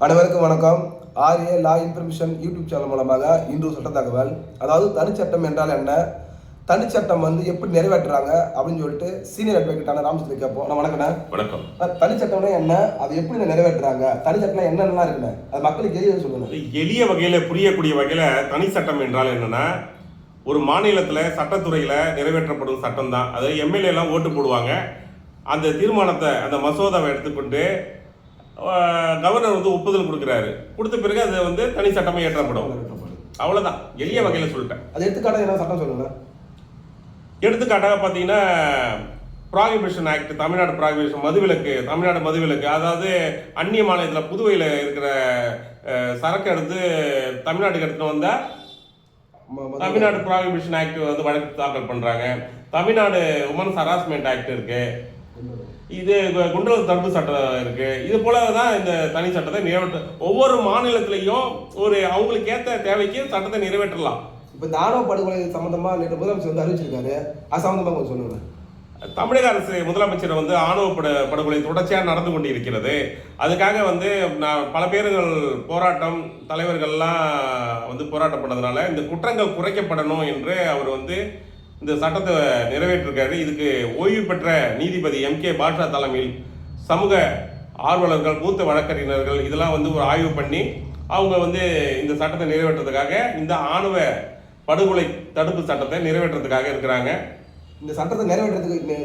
அனைவருக்கும் வணக்கம். ஆர்ஏ லா information YouTube channel மூலமாக இன்று சட்ட தகவல். அதாவது தனிச்சட்டம் என்றால் என்ன, தனிச்சட்டம் எப்படி நிறைவேற்றுறாங்க அப்படின்னு சொல்லிட்டு சீனியர் அட்வொகேட்டான ராமச்சந்திரன் கேட்போம். நான் வணக்கண்ணே. வணக்கம். தனிச்சட்டம்னா என்ன, அது எப்படி நிறைவேற்றுறாங்க, தனிச்சட்டம் என்னென்னலாம் இருக்குண்ணே, அது மக்களுக்கு எளிய சொல்லுங்க. எளிய வகையில புரியக்கூடிய வகையில தனி சட்டம் என்றால் என்னன்னா, ஒரு மாநிலத்தில் சட்டத்துறையில் நிறைவேற்றப்படும் சட்டம் தான். அதாவது எம்எல்ஏ எல்லாம் ஓட்டு போடுவாங்க. அந்த தீர்மானத்தை, அந்த மசோதாவை எடுத்துக்கொண்டு கவர்னர் ஒப்புதல் கொடுக்குறாரு. கொடுத்த பிறகு அது தனி சட்டமாக ஏற்றப்படும். அவ்வளோதான், எளிய வகையில் சொல்லிட்டேன். அது எடுத்துக்காட்டாக என்ன சட்டம் சொல்லுங்க. எடுத்துக்காட்டாக பார்த்தீங்கன்னா, ப்ராகிபிஷன் ஆக்ட், தமிழ்நாடு ப்ராகிபிஷன், மதுவிலக்கு, தமிழ்நாடு மதுவிலக்கு. அதாவது அந்நிய மாநிலத்தில் புதுவையில் இருக்கிற சரக்கு எடுத்து தமிழ்நாட்டுக்கு எடுத்துகிட்டு வந்தால் தமிழ்நாடு ப்ராகிபிஷன் ஆக்ட் வழக்கு தாக்கல் பண்ணுறாங்க. தமிழ்நாடு உமன்ஸ் ஹராஸ்மெண்ட் ஆக்ட் இருக்கு, இது குண்டல் தடுப்பு சட்டம் இருக்கு. இது போல தான் இந்த தனி சட்டத்தை நிறைவேற்ற ஒவ்வொரு மாநிலத்திலையும் அவங்களுக்கு ஏற்ற தேவைக்கு சட்டத்தை நிறைவேற்றலாம். இப்போ இந்த ஆணவ படுகொலை சம்பந்தமாக நேற்று முதலமைச்சர் அறிவிச்சிருக்காரு. அது சம்பந்தமாக கொஞ்சம் சொல்லுங்க. தமிழக அரசு முதலமைச்சர் ஆணவ படுகொலை தொடர்ச்சியாக நடந்து கொண்டு இருக்கிறது. அதுக்காக பல பேர்கள் போராட்டம், தலைவர்கள்லாம் போராட்டம் பண்ணதுனால இந்த குற்றங்கள் குறைக்கப்படணும் என்று அவர் இந்த சட்டத்தை நிறைவேற்றிருக்காரு. இதுக்கு ஓய்வு பெற்ற நீதிபதி எம்.கே. பாட்ஷா தலைமையில் சமூக ஆர்வலர்கள், மூத்த வழக்கறிஞர்கள் இதெல்லாம் ஒரு ஆய்வு பண்ணி அவங்க இந்த சட்டத்தை நிறைவேற்றுறதுக்காக, இந்த ஆணவ படுகொலை தடுப்பு சட்டத்தை நிறைவேற்றுறதுக்காக இருக்கிறாங்க. இந்த சட்டத்தை நிறைவேற்றுறதுக்கு,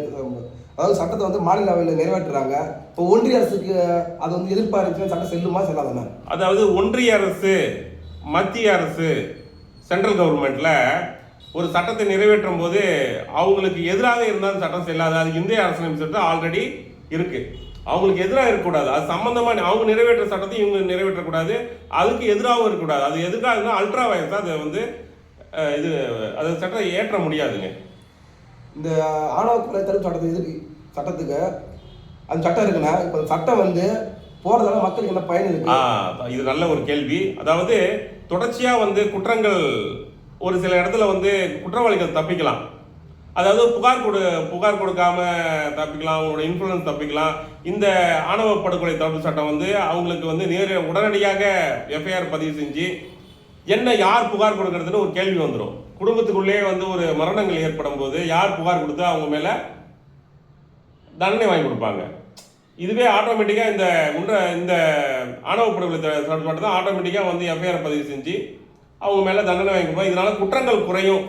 அதாவது சட்டத்தை மாநிலவையில் நிறைவேற்றுறாங்க. இப்போ ஒன்றிய அரசுக்கு அது எதிர்பார்த்து சட்டம் செல்லுமா செல்லாதானே? அதாவது ஒன்றிய அரசு, மத்திய அரசு, சென்ட்ரல் கவர்மெண்ட்ல ஒரு சட்டத்தை நிறைவேற்றும் போது அவங்களுக்கு எதிராக இருந்தாலும் சட்டம் செல்லாது. அது இந்திய அரசியலமைப்பு சட்டம் ஆல்ரெடி இருக்கு. அவங்களுக்கு எதிராக இருக்கக்கூடாது. அது சம்பந்தமாக அவங்க நிறைவேற்ற சட்டத்தை இவங்க நிறைவேற்றக்கூடாது. அதுக்கு எதிராகவும் இருக்கக்கூடாது. அது எதுக்காக அல்ட்ரா வயசா அதை இது அது சட்டம் ஏற்ற முடியாதுங்க. இந்த ஆணவ கொலை தடுப்பு சட்டத்துக்கு அந்த சட்டம் இருக்குன்னா, இப்போ சட்டம் போறதால மக்களுக்கு என்ன பயன் இருக்கு? இது நல்ல ஒரு கேள்வி. அதாவது தொடர்ச்சியாக குற்றங்கள் ஒரு சில இடத்துல குற்றவாளிகள் தப்பிக்கலாம். அதாவது புகார் கொடுக்காம தப்பிக்கலாம், அவங்களோட இன்ஃப்ளூயன்ஸ் தப்பிக்கலாம். இந்த ஆணவ படுகொலை தடுப்பு சட்டம் அவங்களுக்கு உடனடியாக எஃப்ஐஆர் பதிவு செஞ்சு யார் புகார் கொடுக்கறதுன்னு ஒரு கேள்வி வந்துடும். குடும்பத்துக்குள்ளே ஒரு மரணங்கள் ஏற்படும் போது யார் புகார் கொடுத்து அவங்க மேல தண்டனை வாங்கி கொடுப்பாங்க. இதுவே ஆட்டோமேட்டிக்காக இந்த ஆணவ படுகொலை தடுப்பு சட்டம் தான் ஆட்டோமேட்டிக்காக எஃப்ஐஆர் பதிவு செஞ்சு அவங்க மேலே தண்டனை வாங்கி கொடுப்பாங்க. இதனால குற்றங்கள் குறையும்.